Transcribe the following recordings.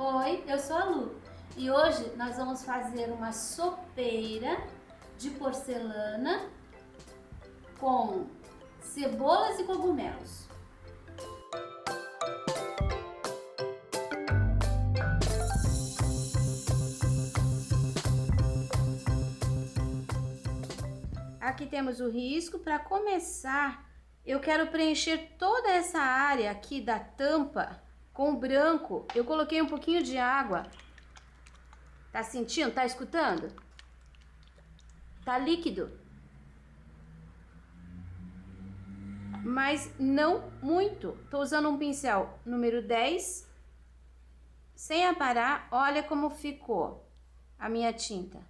Oi, eu sou a Lu e hoje nós vamos fazer uma sopeira de porcelana com cebolas e cogumelos. Aqui temos o risco. Para começar, eu quero preencher toda essa área aqui da tampa com branco. Eu coloquei um pouquinho de água. Tá sentindo? Tá escutando? Tá líquido. Mas não muito. Tô usando um pincel número 10. Sem aparar, olha como ficou a minha tinta.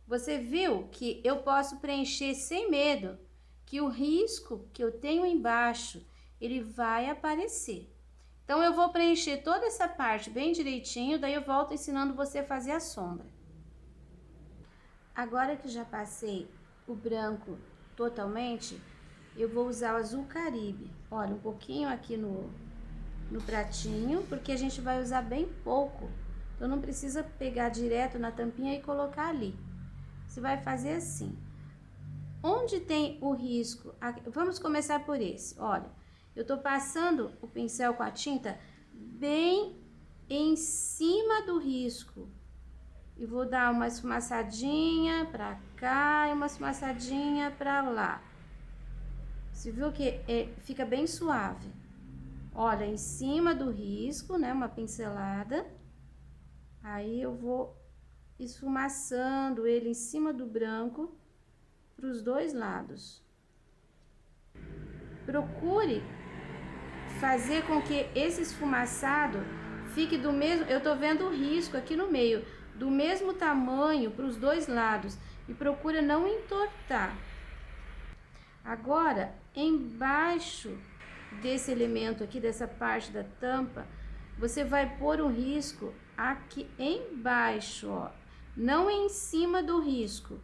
Você viu que eu posso preencher sem medo, que o risco que eu tenho embaixo, ele vai aparecer. Então, eu vou preencher toda essa parte bem direitinho, daí eu volto ensinando você a fazer a sombra. Agora que já passei o branco totalmente, eu vou usar o azul Caribe. Olha, um pouquinho aqui no pratinho, porque a gente vai usar bem pouco. Então, não precisa pegar direto na tampinha e colocar ali. Você vai fazer assim. Onde tem o risco, vamos começar por esse. Olha, eu tô passando o pincel com a tinta bem em cima do risco. E vou dar uma esfumaçadinha pra cá e uma esfumaçadinha pra lá. Você viu que fica bem suave. Olha, em cima do risco, né, uma pincelada. Aí eu vou esfumaçando ele em cima do branco para os dois lados. Procure fazer com que esse esfumaçado fique do mesmo, eu tô vendo o risco aqui no meio, do mesmo tamanho para os dois lados, e procura não entortar. Agora, embaixo desse elemento aqui, dessa parte da tampa, você vai pôr um risco aqui embaixo, ó, não em cima do risco,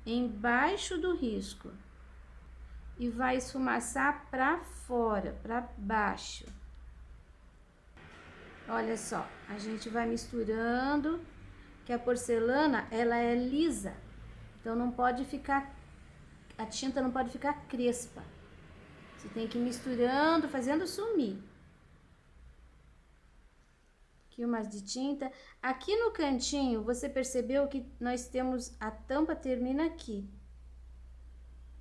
embaixo do risco, e vai esfumaçar para fora, para baixo. Olha só, a gente vai misturando, que a porcelana, ela é lisa, então não pode ficar, a tinta não pode ficar crespa. Você tem que ir misturando, fazendo sumir. Aqui umas de tinta. Aqui no cantinho, você percebeu que nós temos, a tampa termina aqui.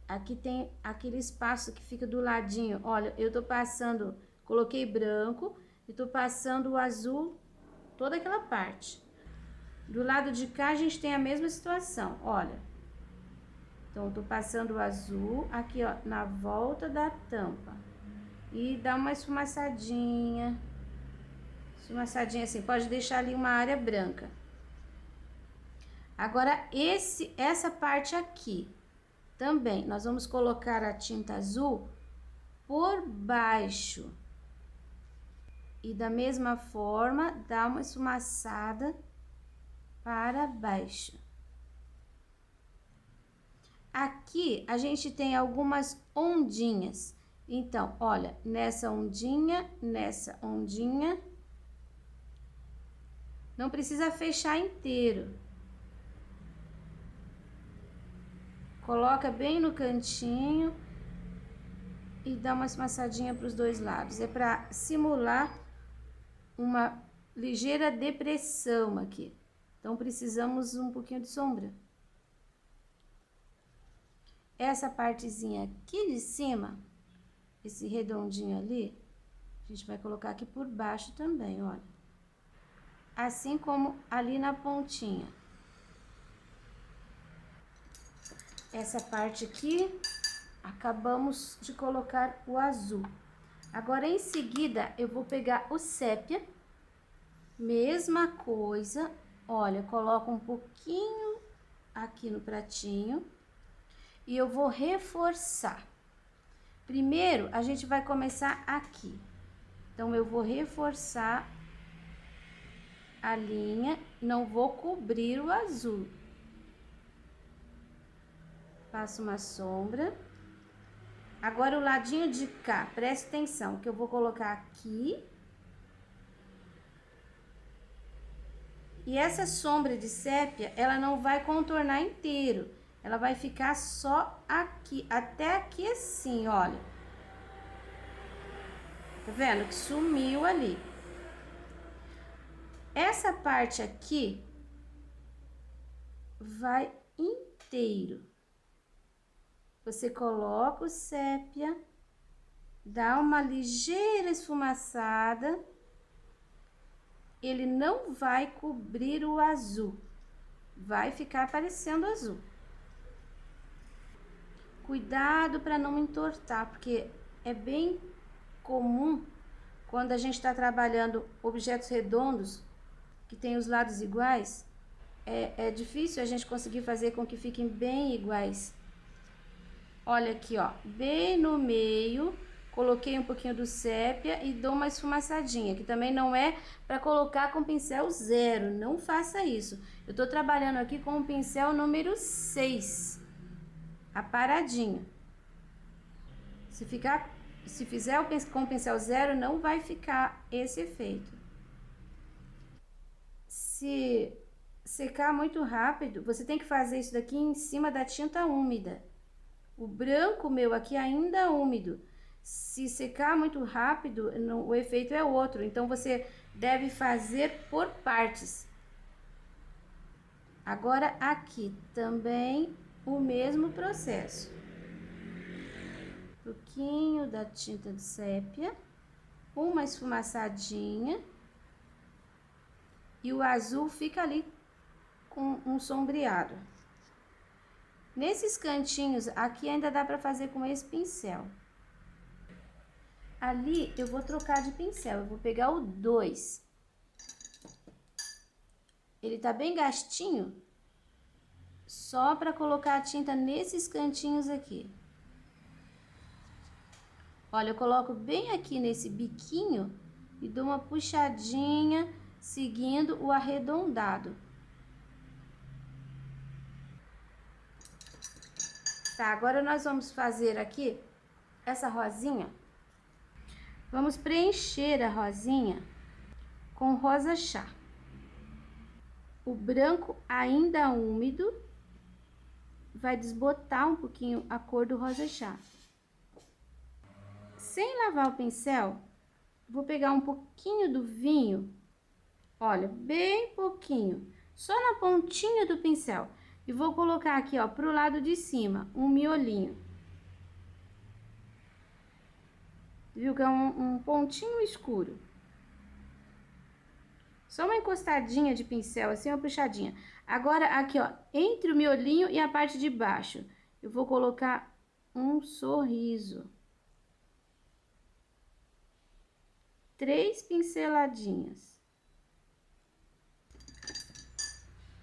Aqui tem aquele espaço que fica do ladinho. Olha, eu tô passando, coloquei branco e tô passando o azul, toda aquela parte. Do lado de cá, a gente tem a mesma situação, olha. Então, eu tô passando o azul aqui, ó, na volta da tampa. E dá uma esfumaçadinha. Esfumaçadinha assim, pode deixar ali uma área branca. Agora, essa parte aqui, também, nós vamos colocar a tinta azul por baixo. E da mesma forma, dá uma esfumaçada para baixo. Aqui, a gente tem algumas ondinhas. Então, olha, nessa ondinha, não precisa fechar inteiro. Coloca bem no cantinho e dá uma esfumaçadinha para os dois lados. É para simular uma ligeira depressão aqui. Então, precisamos um pouquinho de sombra. Essa partezinha aqui de cima, esse redondinho ali, a gente vai colocar aqui por baixo também, olha. Assim como ali na pontinha. Essa parte aqui, acabamos de colocar o azul. Agora, em seguida, eu vou pegar o sépia, mesma coisa, olha, coloco um pouquinho aqui no pratinho e eu vou reforçar. Primeiro, a gente vai começar aqui. Então, eu vou reforçar a linha, não vou cobrir o azul. Passo uma sombra. Agora, o ladinho de cá, preste atenção, que eu vou colocar aqui E essa sombra de sépia, ela não vai contornar inteiro. Ela vai ficar só aqui, até aqui assim, olha. Tá vendo que sumiu ali? Essa parte aqui vai inteiro. Você coloca o sépia, dá uma ligeira esfumaçada. Ele não vai cobrir o azul, vai ficar aparecendo azul. Cuidado para não entortar, porque é bem comum quando a gente está trabalhando objetos redondos, que tem os lados iguais, é difícil a gente conseguir fazer com que fiquem bem iguais. Olha aqui, ó, bem no meio, coloquei um pouquinho do sépia e dou uma esfumaçadinha, que também não é para colocar com pincel 0, não faça isso. Eu tô trabalhando aqui com o pincel número 6, aparadinho. Se fizer com o pincel 0, não vai ficar esse efeito. Se secar muito rápido, você tem que fazer isso daqui em cima da tinta úmida. O branco meu aqui ainda é úmido. Se secar muito rápido, o efeito é outro. Então, você deve fazer por partes. Agora, aqui também o mesmo processo. Um pouquinho da tinta de sépia, uma esfumaçadinha. E o azul fica ali com um sombreado. Nesses cantinhos aqui ainda dá para fazer com esse pincel. Ali eu vou trocar de pincel, eu vou pegar o 2. Ele tá bem gastinho, só para colocar a tinta nesses cantinhos aqui. Olha, eu coloco bem aqui nesse biquinho e dou uma puxadinha seguindo o arredondado. Tá, agora nós vamos fazer aqui essa rosinha. Vamos preencher a rosinha com rosa chá. O branco ainda úmido vai desbotar um pouquinho a cor do rosa chá. Sem lavar o pincel, vou pegar um pouquinho do vinho, olha, bem pouquinho, só na pontinha do pincel. E vou colocar aqui, ó, pro lado de cima, um miolinho. Viu que é um pontinho escuro. Só uma encostadinha de pincel, assim, uma puxadinha. Agora, aqui, ó, entre o miolinho e a parte de baixo, eu vou colocar um sorriso. 3 pinceladinhas.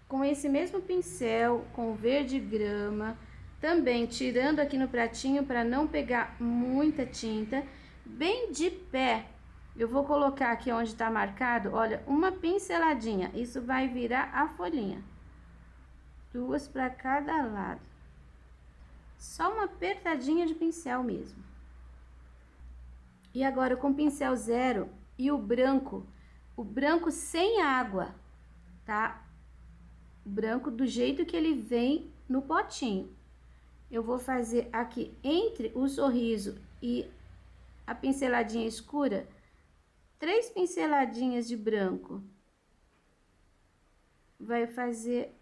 Com esse mesmo pincel, com verde grama, também tirando aqui no pratinho para não pegar muita tinta, bem de pé, eu vou colocar aqui onde está marcado, olha, uma pinceladinha, isso vai virar a folhinha. 2 para cada lado. Só uma apertadinha de pincel mesmo. E agora com pincel 0 e o branco sem água, tá? O branco do jeito que ele vem no potinho. Eu vou fazer aqui entre o sorriso e a pinceladinha escura, 3 pinceladinhas de branco. Vai fazer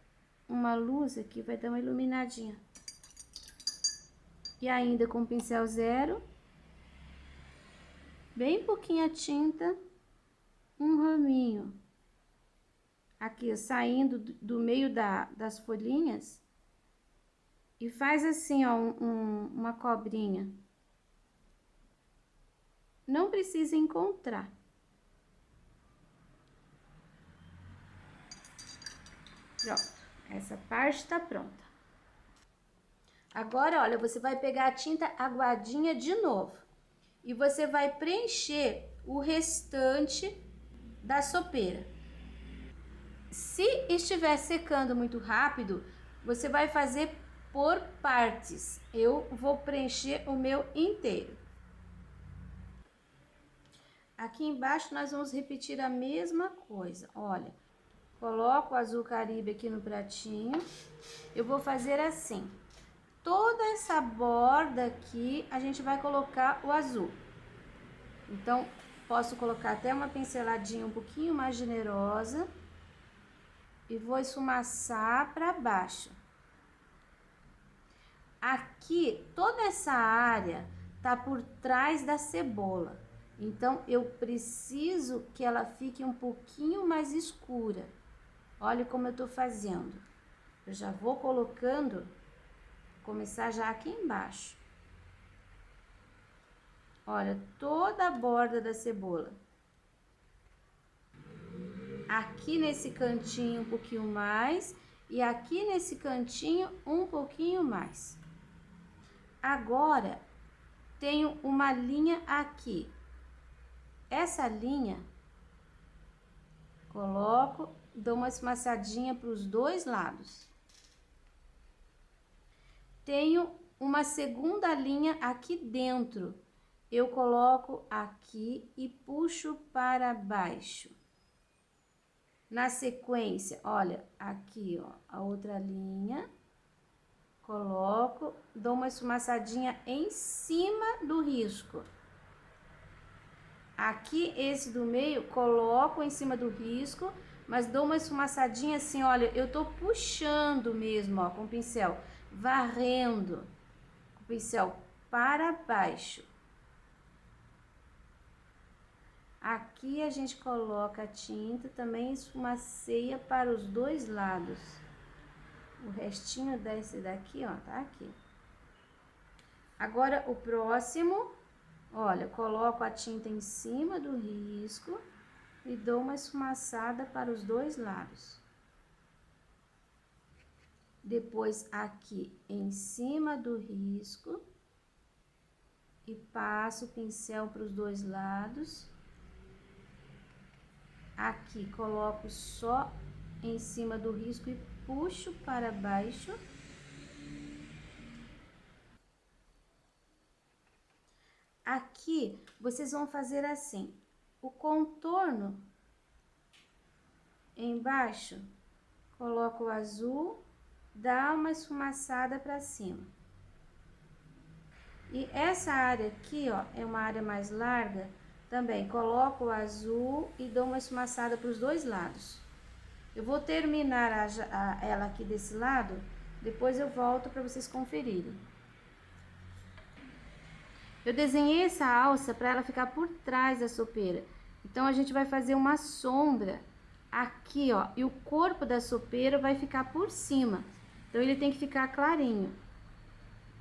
uma luz aqui, vai dar uma iluminadinha. E ainda com pincel 0, bem pouquinha tinta, um raminho. Aqui, saindo do meio das folhinhas, e faz assim, ó, uma cobrinha. Não precisa encontrar. Pronto, essa parte tá pronta. Agora, olha, você vai pegar a tinta aguadinha de novo e você vai preencher o restante da sopeira. Se estiver secando muito rápido, você vai fazer por partes. Eu vou preencher o meu inteiro. Aqui embaixo nós vamos repetir a mesma coisa. Olha, Coloco o azul Caribe aqui no pratinho. Eu vou fazer assim. Toda essa borda aqui, a gente vai colocar o azul. Então, posso colocar até uma pinceladinha um pouquinho mais generosa. E vou esfumaçar para baixo. Aqui, toda essa área tá por trás da cebola. Então, eu preciso que ela fique um pouquinho mais escura. Olha como eu tô fazendo. Eu já vou colocando, começar já aqui embaixo. Olha, toda a borda da cebola. Aqui nesse cantinho um pouquinho mais e aqui nesse cantinho um pouquinho mais. Agora, tenho uma linha aqui. Essa linha, coloco, dou uma esmaçadinha para os dois lados. Tenho uma segunda linha aqui dentro. Eu coloco aqui e puxo para baixo. Na sequência, olha, aqui, ó, a outra linha. Coloco, dou uma esfumaçadinha em cima do risco. Aqui, esse do meio, coloco em cima do risco, mas dou uma esfumaçadinha assim, olha, eu tô puxando mesmo, ó, com o pincel, varrendo com o pincel para baixo. Aqui a gente coloca a tinta, também esfumaceia para os dois lados. O restinho desse daqui, ó, tá aqui. Agora, o próximo, olha, coloco a tinta em cima do risco e dou uma esfumaçada para os dois lados. Depois, aqui em cima do risco e passo o pincel para os dois lados. Aqui, coloco só em cima do risco e puxo para baixo. Aqui, vocês vão fazer assim, o contorno embaixo, coloco o azul, dá uma esfumaçada para cima. E essa área aqui, ó, é uma área mais larga, também coloco o azul e dou uma esfumaçada para os dois lados. Eu vou terminar ela aqui desse lado, depois eu volto para vocês conferirem. Eu desenhei essa alça para ela ficar por trás da sopeira. Então, a gente vai fazer uma sombra aqui, ó. E o corpo da sopeira vai ficar por cima. Então, ele tem que ficar clarinho.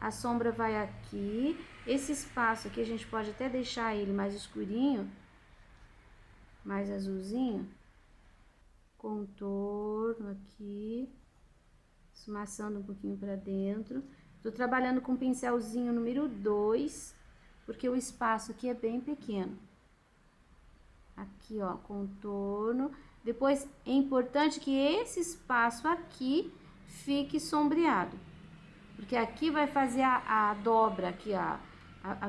A sombra vai aqui. Esse espaço aqui, a gente pode até deixar ele mais escurinho. Mais azulzinho. Contorno aqui. Esmaçando um pouquinho para dentro. Tô trabalhando com o pincelzinho número 2. Porque o espaço aqui é bem pequeno. Aqui, ó, contorno. Depois, é importante que esse espaço aqui fique sombreado. Porque aqui vai fazer a dobra, aqui, a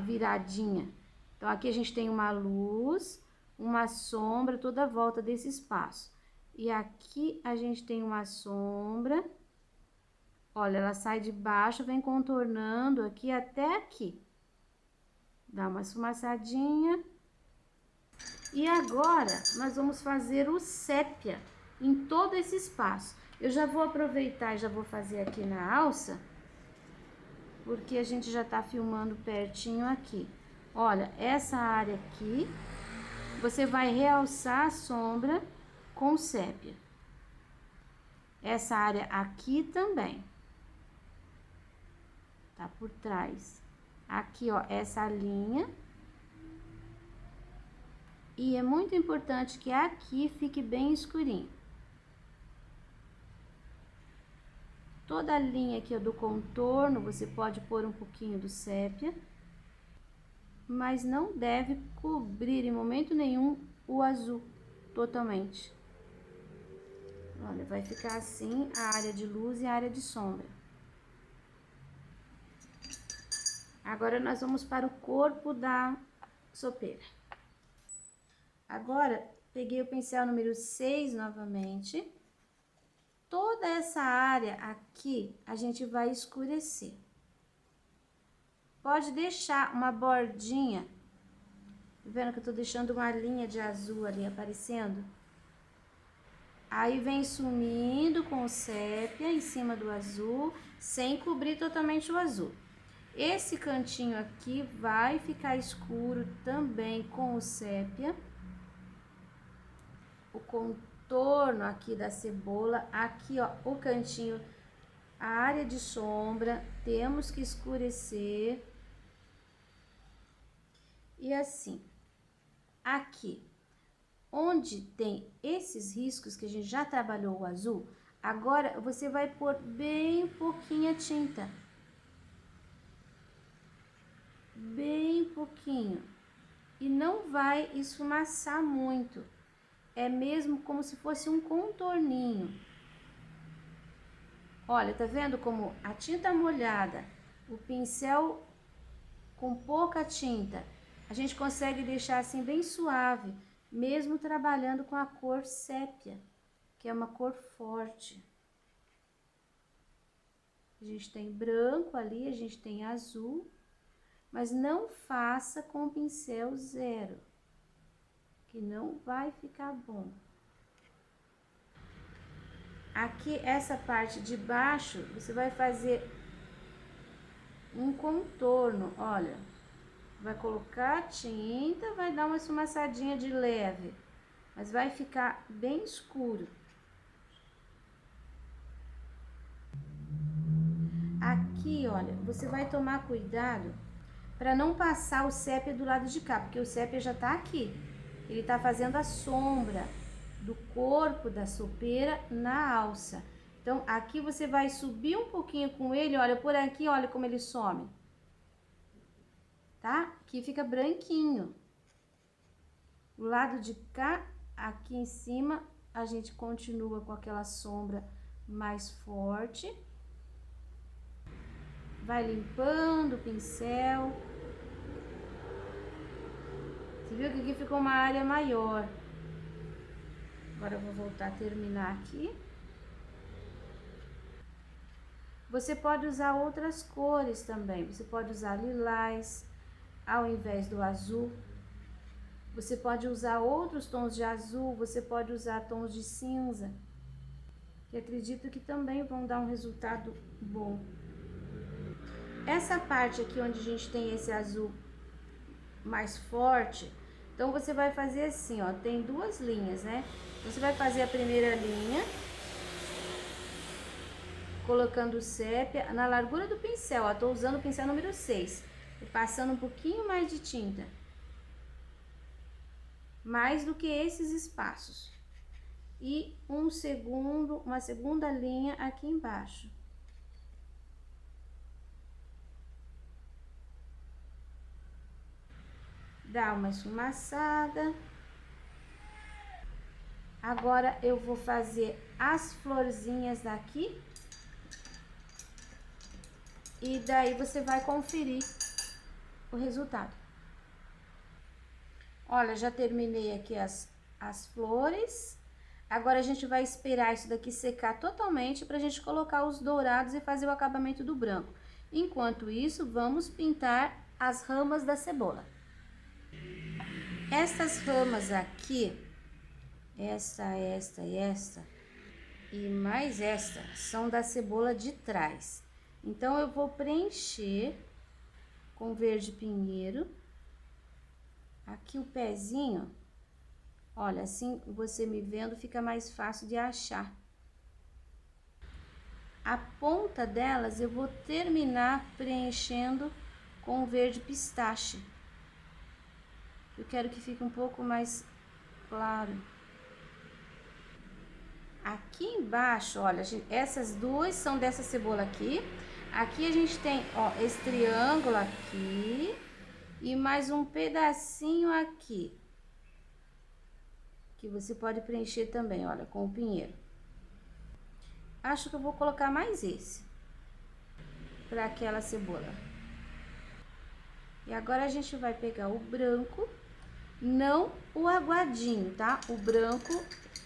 viradinha. Então, aqui a gente tem uma luz, uma sombra, toda a volta desse espaço. E aqui a gente tem uma sombra. Olha, ela sai de baixo, vem contornando aqui até aqui. Dá uma esfumaçadinha. E agora, nós vamos fazer o sépia em todo esse espaço. Eu já vou aproveitar e já vou fazer aqui na alça, porque a gente já tá filmando pertinho aqui. Olha, essa área aqui, você vai realçar a sombra com sépia. Essa área aqui também. Tá por trás. Aqui, ó, essa linha. E é muito importante que aqui fique bem escurinho. Toda a linha aqui, ó, do contorno, você pode pôr um pouquinho do sépia. Mas não deve cobrir em momento nenhum o azul totalmente. Olha, vai ficar assim a área de luz e a área de sombra. Agora, nós vamos para o corpo da sopeira. Agora, peguei o pincel número 6 novamente toda essa área aqui a gente vai escurecer. Pode deixar uma bordinha, tá vendo que eu tô deixando uma linha de azul ali aparecendo? Aí vem sumindo com o sépia em cima do azul, sem cobrir totalmente o azul. Esse cantinho aqui vai ficar escuro também com o sépia. O contorno aqui da cebola, aqui ó, o cantinho, a área de sombra, temos que escurecer. E assim, aqui, onde tem esses riscos que a gente já trabalhou o azul, agora você vai pôr bem pouquinha tinta. Bem pouquinho. E não vai esfumaçar muito. É mesmo como se fosse um contorninho. Olha, tá vendo como a tinta molhada, o pincel com pouca tinta, a gente consegue deixar assim bem suave, mesmo trabalhando com a cor sépia, que é uma cor forte. A gente tem branco ali, a gente tem azul, mas não faça com pincel zero, que não vai ficar bom. Aqui, essa parte de baixo, você vai fazer um contorno, olha. Vai colocar tinta, vai dar uma esfumaçadinha de leve, mas vai ficar bem escuro. Aqui, olha, você vai tomar cuidado para não passar o sépia do lado de cá, porque o sépia já tá aqui. Ele tá fazendo a sombra do corpo da sopeira na alça. Então, aqui você vai subir um pouquinho com ele, olha, por aqui, olha como ele some. Tá? Aqui fica branquinho. Do lado de cá, aqui em cima, a gente continua com aquela sombra mais forte. Vai limpando o pincel. Você viu que aqui ficou uma área maior. Agora eu vou voltar a terminar aqui. Você pode usar outras cores também. Você pode usar lilás ao invés do azul. Você pode usar outros tons de azul, você pode usar tons de cinza, que acredito que também vão dar um resultado bom. Essa parte aqui onde a gente tem esse azul mais forte, então você vai fazer assim, ó, tem duas linhas, né? Você vai fazer a primeira linha, colocando o sépia na largura do pincel, ó, tô usando o pincel número 6. Passando um pouquinho mais de tinta, mais do que esses espaços, e uma segunda linha aqui embaixo. Dá uma esfumaçada. Agora eu vou fazer as florzinhas daqui, e daí você vai conferir o resultado. Olha, já terminei aqui as flores. Agora a gente vai esperar isso daqui secar totalmente pra gente colocar os dourados e fazer o acabamento do branco. Enquanto isso, vamos pintar as ramas da cebola. Essas ramas aqui, esta e mais esta, são da cebola de trás. Então, eu vou preencher com verde pinheiro. Aqui o pezinho, olha, assim você me vendo fica mais fácil de achar. A ponta delas eu vou terminar preenchendo com verde pistache. Eu quero que fique um pouco mais claro. Aqui embaixo, olha, essas duas são dessa cebola aqui. Aqui a gente tem, ó, esse triângulo aqui e mais um pedacinho aqui, que você pode preencher também, olha, com o pinheiro. Acho que eu vou colocar mais esse, para aquela cebola. E agora a gente vai pegar o branco, não o aguadinho, tá? O branco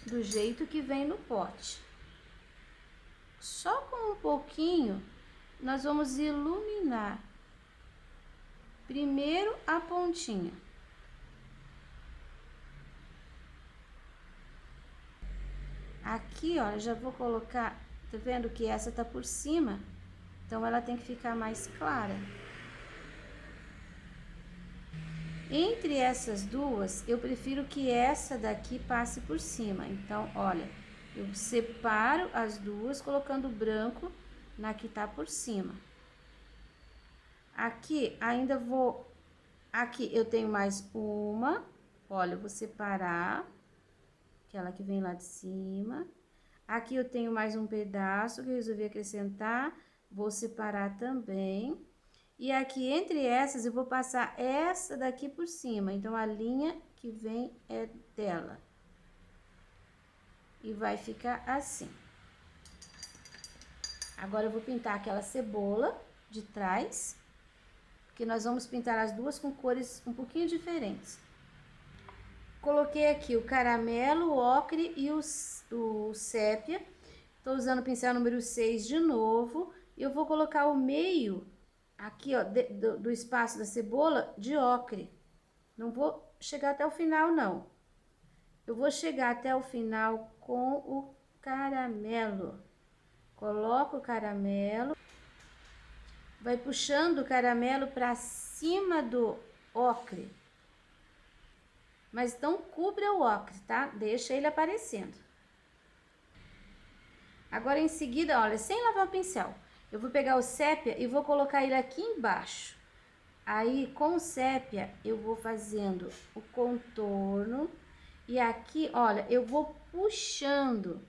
do jeito que vem no pote. só com um pouquinho, nós vamos iluminar primeiro a pontinha. Aqui, ó, eu já vou colocar, tá vendo que essa tá por cima? Então, ela tem que ficar mais clara. Entre essas duas, eu prefiro que essa daqui passe por cima. Então, olha, eu separo as duas, colocando branco na que tá por cima. Aqui, ainda vou... Aqui, eu tenho mais uma. Olha, eu vou separar. Aquela que vem lá de cima. Aqui eu tenho mais um pedaço que eu resolvi acrescentar. Vou separar também. E aqui, entre essas, eu vou passar essa daqui por cima. Então, a linha que vem é dela. E vai ficar assim. Agora, eu vou pintar aquela cebola de trás. Porque nós vamos pintar as duas com cores um pouquinho diferentes. Coloquei aqui o caramelo, o ocre e o sépia. Tô usando o pincel número 6 de novo. Eu vou colocar o meio, aqui, ó, do espaço da cebola, de ocre. Não vou chegar até o final, não. Eu vou chegar até o final com o caramelo. Coloco o caramelo. Vai puxando o caramelo pra cima do ocre. Mas não cubra o ocre, tá? Deixa ele aparecendo. Agora, em seguida, olha, sem lavar o pincel, eu vou pegar o sépia e vou colocar ele aqui embaixo. Aí, com o sépia, eu vou fazendo o contorno. E aqui, olha, eu vou puxando,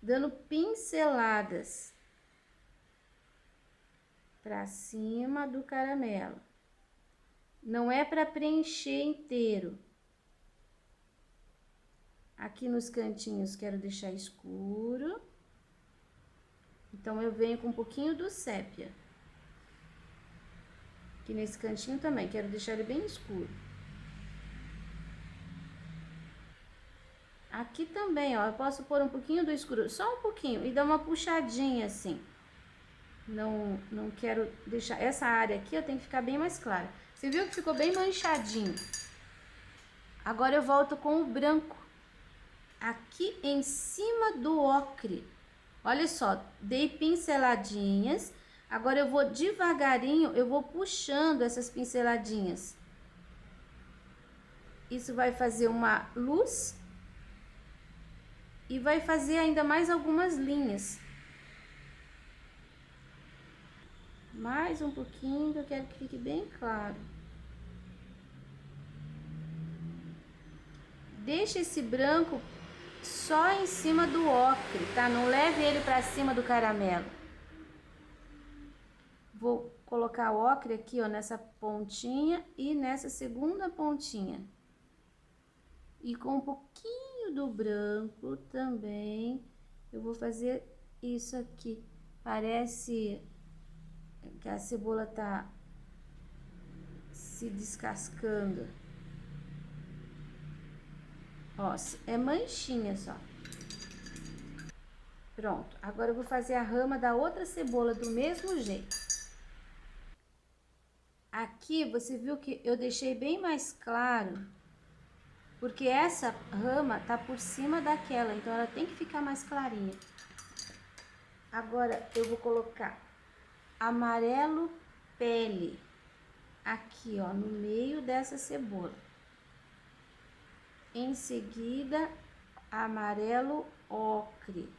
dando pinceladas pra cima do caramelo. Não é para preencher inteiro. Aqui nos cantinhos quero deixar escuro. Então, eu venho com um pouquinho do sépia. Aqui nesse cantinho também, quero deixar ele bem escuro. Aqui também, ó, eu posso pôr um pouquinho do escuro, só um pouquinho, e dar uma puxadinha assim. Não quero deixar... Essa área aqui, eu tenho que ficar bem mais clara. Você viu que ficou bem manchadinho? Agora eu volto com o branco. Aqui em cima do ocre. Olha só, dei pinceladinhas. Agora eu vou devagarinho, eu vou puxando essas pinceladinhas. Isso vai fazer uma luz. E vai fazer ainda mais algumas linhas. Mais um pouquinho, que eu quero que fique bem claro. Deixa esse branco só em cima do ocre, tá? Não leve ele pra cima do caramelo. Vou colocar o ocre aqui, ó, nessa pontinha e nessa segunda pontinha. E com um pouquinho do branco também, eu vou fazer isso aqui. Parece que a cebola tá se descascando. Ó, é manchinha só. Pronto. Agora eu vou fazer a rama da outra cebola do mesmo jeito. Aqui você viu que eu deixei bem mais claro, porque essa rama tá por cima daquela, então ela tem que ficar mais clarinha. Agora eu vou colocar amarelo pele aqui, ó, no meio dessa cebola. Em seguida, amarelo ocre,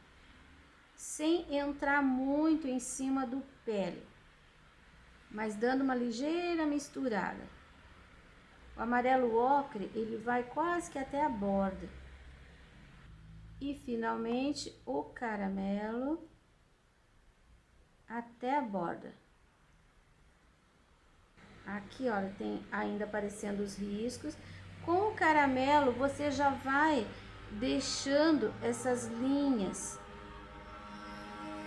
sem entrar muito em cima do pele, mas dando uma ligeira misturada. O amarelo ocre, ele vai quase que até a borda. E finalmente o caramelo até a borda. Aqui, olha, tem ainda aparecendo os riscos. Com o caramelo, você já vai deixando essas linhas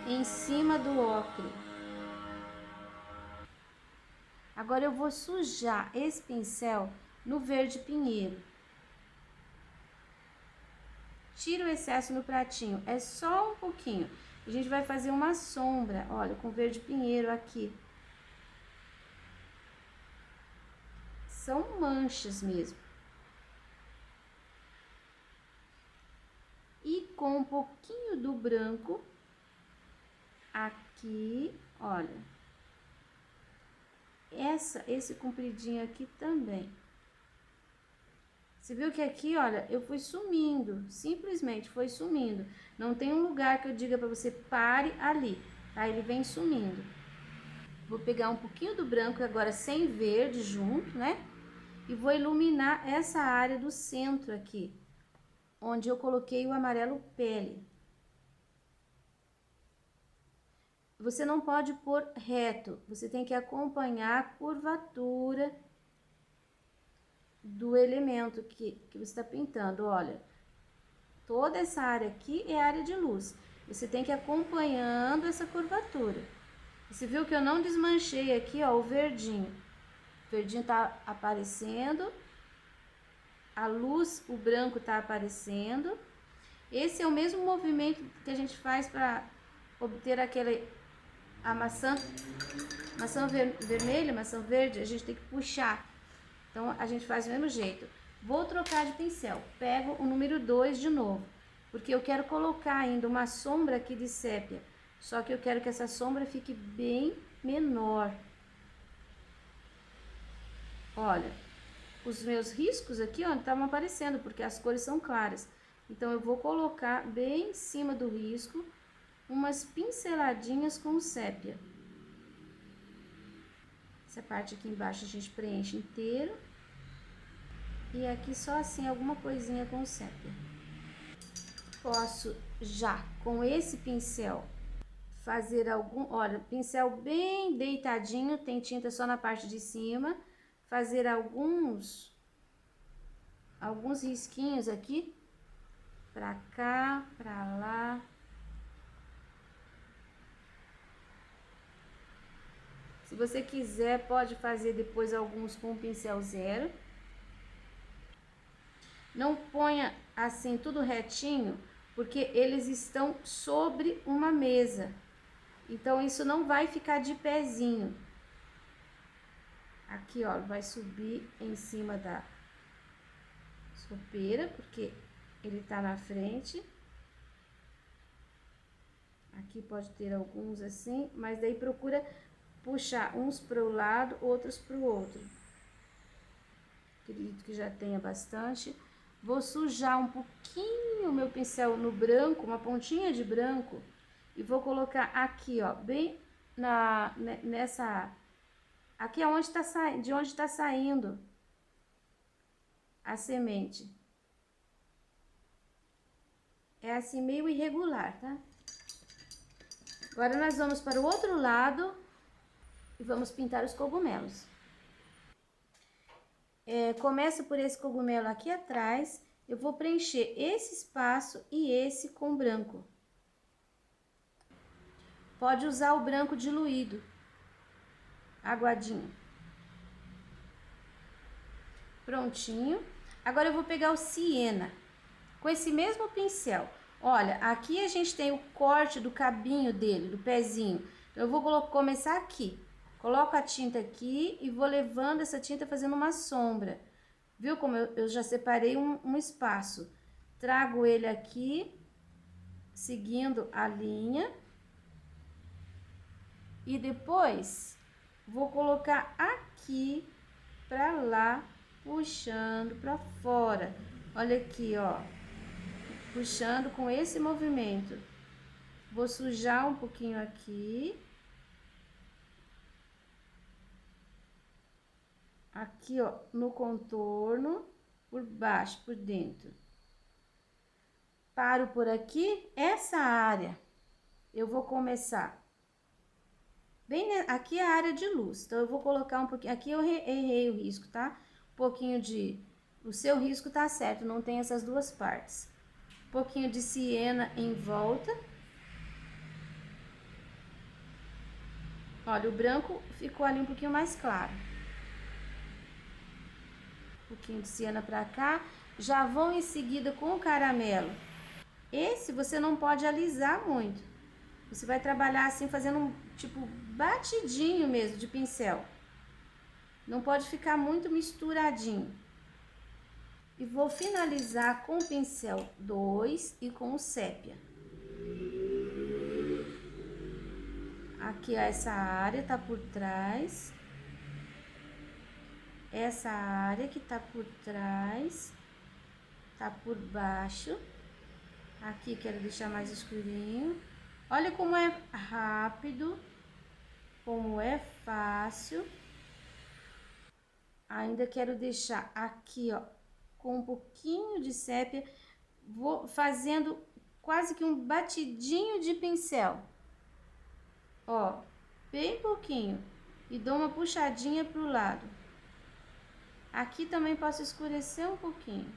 em cima do ocre. Agora eu vou sujar esse pincel no verde pinheiro. tira o excesso no pratinho, é só um pouquinho. A gente vai fazer uma sombra, olha, com verde pinheiro aqui. São manchas mesmo. E com um pouquinho do branco aqui, olha. Esse compridinho aqui também. Você viu que aqui, olha, eu fui sumindo, simplesmente foi sumindo. Não tem um lugar que eu diga pra você pare ali, tá? Ele vem sumindo. Vou pegar um pouquinho do branco agora sem verde junto, né? E vou iluminar essa área do centro aqui, onde eu coloquei o amarelo pele. Você não pode pôr reto, você tem que acompanhar a curvatura do elemento que você está pintando. Olha, toda essa área aqui é área de luz. Você tem que ir acompanhando essa curvatura. Você viu que eu não desmanchei aqui, ó, o verdinho. O verdinho tá aparecendo. A luz, o branco tá aparecendo. Esse é o mesmo movimento que a gente faz para obter a maçã vermelha, maçã verde, a gente tem que puxar. Então, a gente faz do mesmo jeito. Vou trocar de pincel. Pego o número 2 de novo, porque eu quero colocar ainda uma sombra aqui de sépia. Só que eu quero que essa sombra fique bem menor. Olha, os meus riscos aqui, ó, estavam aparecendo, porque as cores são claras. Então, eu vou colocar bem em cima do risco umas pinceladinhas com sépia. Essa parte aqui embaixo a gente preenche inteiro. E aqui só assim, alguma coisinha com sépia. Posso já, com esse pincel, fazer olha, pincel bem deitadinho, tem tinta só na parte de cima. Fazer alguns risquinhos aqui, pra cá, pra lá. Se você quiser, pode fazer depois alguns com o pincel zero. Não ponha assim tudo retinho, porque eles estão sobre uma mesa. Então, isso não vai ficar de pezinho. Aqui, ó, vai subir em cima da sopeira, porque ele tá na frente. Aqui pode ter alguns assim, mas daí procura puxar uns para o lado, outros para o outro. Acredito que já tenha bastante. Vou sujar um pouquinho o meu pincel no branco, uma pontinha de branco, e vou colocar aqui, ó, bem nessa... Aqui é onde de onde tá saindo a semente. É assim, meio irregular, tá? Agora, nós vamos para o outro lado e vamos pintar os cogumelos. Começo por esse cogumelo aqui atrás, eu vou preencher esse espaço e esse com branco. Pode usar o branco diluído, aguadinho. Prontinho. Agora eu vou pegar o siena, com esse mesmo pincel. Olha, aqui a gente tem o corte do cabinho dele, do pezinho. Então, eu vou começar aqui. Coloco a tinta aqui e vou levando essa tinta fazendo uma sombra. Viu como eu já separei um espaço? Trago ele aqui, seguindo a linha. E depois, vou colocar aqui pra lá, puxando pra fora. Olha aqui, ó. Puxando com esse movimento. Vou sujar um pouquinho aqui. Aqui, ó, no contorno, por baixo, por dentro. Paro por aqui, essa área, eu vou começar. Aqui é a área de luz, então eu vou colocar um pouquinho, aqui eu errei o risco, tá? Um pouquinho o seu risco tá certo, não tem essas duas partes. Um pouquinho de siena em volta. Olha, o branco ficou ali um pouquinho mais claro. Um pouquinho de siena pra cá. Já vou em seguida com o caramelo Esse você não pode alisar muito. Você vai trabalhar assim, fazendo um tipo batidinho mesmo de pincel. Não pode ficar muito misturadinho. E vou finalizar com o pincel 2 e com o sépia. Aqui, ó, essa área tá por trás. Essa área que tá por trás, tá por baixo. Aqui quero deixar mais escurinho. Olha como é rápido, como é fácil. Ainda quero deixar aqui, ó, com um pouquinho de sépia. Vou fazendo quase que um batidinho de pincel. Ó, bem pouquinho. E dou uma puxadinha pro lado. Aqui também posso escurecer um pouquinho.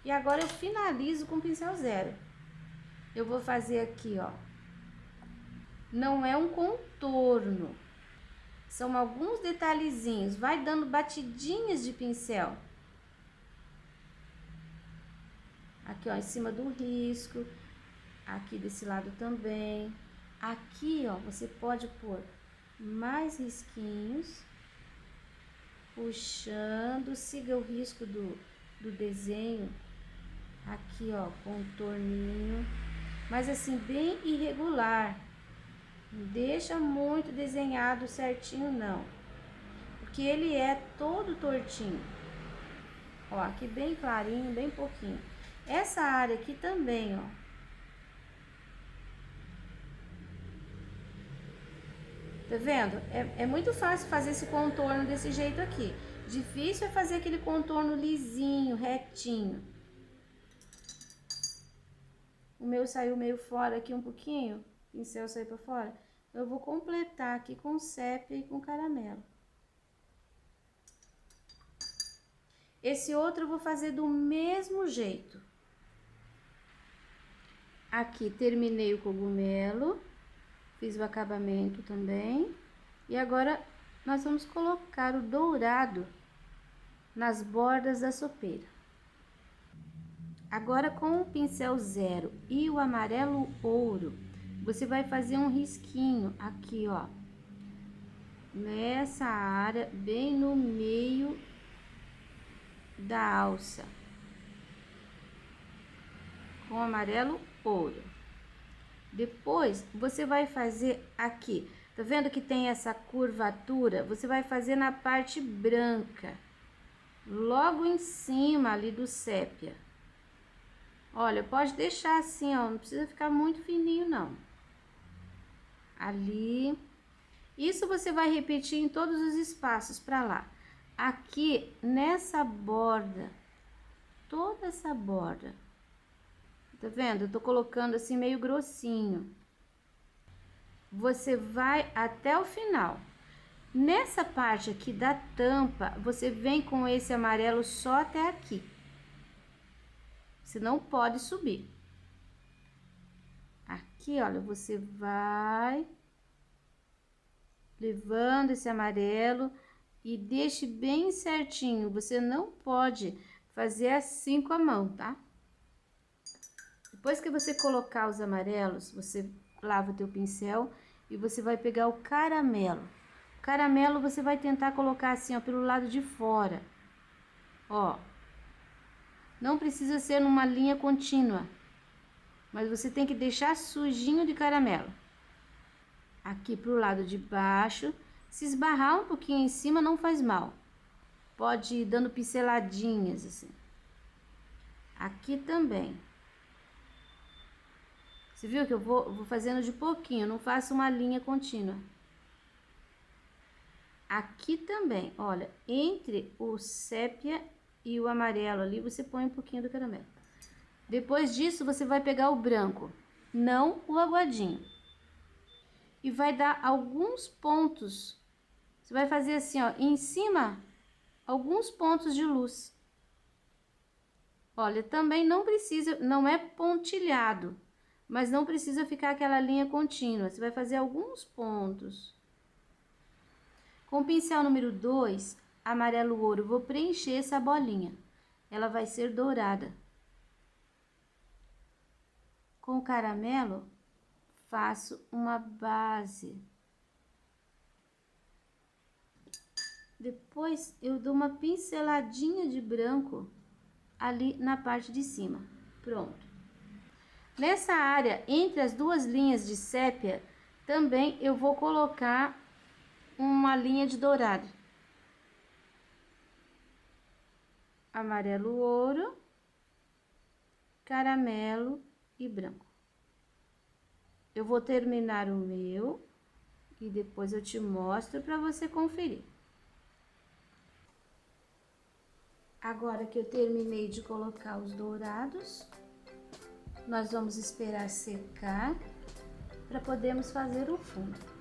E agora eu finalizo com o pincel 0. Eu vou fazer aqui, ó. Não é um contorno. São alguns detalhezinhos. Vai dando batidinhas de pincel. Aqui, ó, em cima do risco. Aqui desse lado também. Aqui, ó, você pode pôr mais risquinhos. Puxando. Siga o risco do desenho. Aqui, ó, contorninho. Mas assim, bem irregular. Não deixa muito desenhado certinho, não. Porque ele é todo tortinho. Ó, aqui bem clarinho, bem pouquinho. Essa área aqui também, ó. Tá vendo? É muito fácil fazer esse contorno desse jeito aqui. Difícil é fazer aquele contorno lisinho, retinho. O meu saiu meio fora aqui um pouquinho. O pincel saiu pra fora. Eu vou completar aqui com sépia e com caramelo. Esse outro eu vou fazer do mesmo jeito. Aqui terminei o cogumelo. Fiz o acabamento também. E agora nós vamos colocar o dourado nas bordas da sopeira. Agora com o pincel 0 e o amarelo ouro, você vai fazer um risquinho aqui, ó. Nessa área, bem no meio da alça. Com amarelo ouro. Depois, você vai fazer aqui. Tá vendo que tem essa curvatura? Você vai fazer na parte branca. Logo em cima ali do sépia. Olha, pode deixar assim, ó. Não precisa ficar muito fininho, não. Ali. Isso você vai repetir em todos os espaços pra lá. Aqui, nessa borda. Toda essa borda. Tá vendo? Eu tô colocando assim meio grossinho. Você vai até o final. Nessa parte aqui da tampa, você vem com esse amarelo só até aqui. Você não pode subir. Aqui, olha, você vai levando esse amarelo e deixe bem certinho. Você não pode fazer assim com a mão, tá? Depois que você colocar os amarelos, você lava o teu pincel e você vai pegar o caramelo. O caramelo você vai tentar colocar assim, ó, pelo lado de fora. Ó. Não precisa ser numa linha contínua, mas você tem que deixar sujinho de caramelo. Aqui pro lado de baixo, se esbarrar um pouquinho em cima não faz mal. Pode ir dando pinceladinhas assim. Aqui também. Você viu que eu vou fazendo de pouquinho, não faço uma linha contínua. Aqui também, olha, entre o sépia e o amarelo ali, você põe um pouquinho do caramelo. Depois disso, você vai pegar o branco, não o aguadinho. E vai dar alguns pontos. Você vai fazer assim, ó, em cima, alguns pontos de luz. Olha, também não precisa, não é pontilhado. Mas não precisa ficar aquela linha contínua. Você vai fazer alguns pontos. Com o pincel número 2, amarelo ouro, vou preencher essa bolinha. ela vai ser dourada. Com o caramelo, faço uma base. Depois, eu dou uma pinceladinha de branco ali na parte de cima. Pronto. Nessa área, entre as duas linhas de sépia, também eu vou colocar uma linha de dourado. Amarelo ouro, caramelo e branco. Eu vou terminar o meu e depois eu te mostro para você conferir. Agora que eu terminei de colocar os dourados, nós vamos esperar secar para podermos fazer o fundo.